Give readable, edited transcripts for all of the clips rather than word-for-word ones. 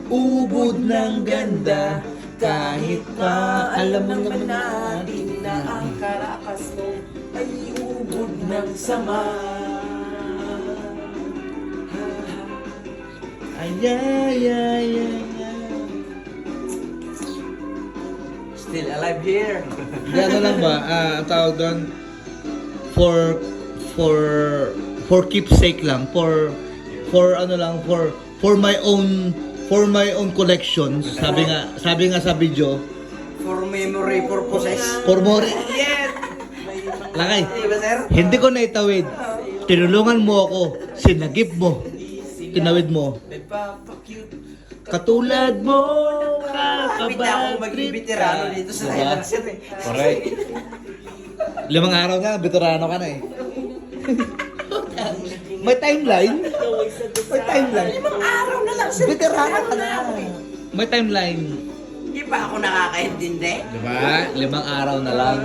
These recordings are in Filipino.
ubod ng ganda. Kahit pa alam mo naman natin na ang karakas mo ay ubod ng sama. Ay, ay, ay, ay, ay. Still alive here. Gano'n lang ba? Ang tawag doon, for keepsake lang, for ano lang, for my own collections. Sabi nga sa video, For memory purposes. for more. Yes! Lakay, Diba, sir? hindi ko na itawid. Tinulungan mo ako, sinagip mo, tinawid mo. Nagpapakute. Katulad mo, Kapit na ako maging veterano dito sa Thailand, sir. Correct. 5 araw na, veterano ka na eh. May timeline. May timeline. 5 araw na lang, sir. Veterano ka na. May timeline. Hindi pa ako nakakaintindi. Diba? 5 araw na lang.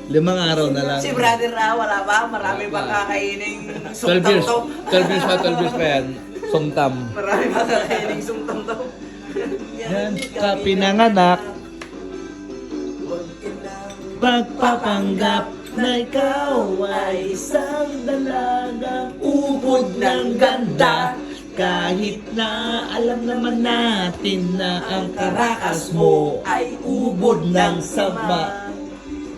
5 araw na lang. Si brother na, wala ba? Marami bang kakaining 12 years. sumtam to? 12 years pa yan. Sumtam. Marami bang kakaining sumtam to? Yan ka pinanganak. Pagpapanggap na ikaw ay isang dalagang ubod ng ganda. Kahit na alam naman natin na ang karakas mo ay ubod ng sama.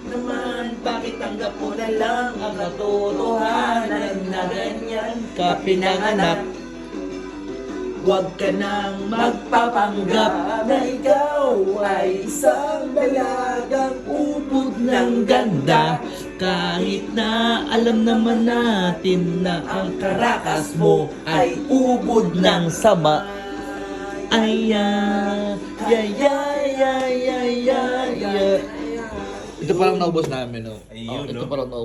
Naman, bakit tanggap mo na lang ang katotohanan na ganyan ka pinanganak? Huwag ka nang magpapanggap na ikaw ay isang dalagang ubod ng ganda. Kahit na alam naman natin na ang karakas mo ay ubod ng sama. Ay, ay, ay, ay, ay, ay, ay. Ito parang naubos namin, no? Ayun, Ito no? parang naubos.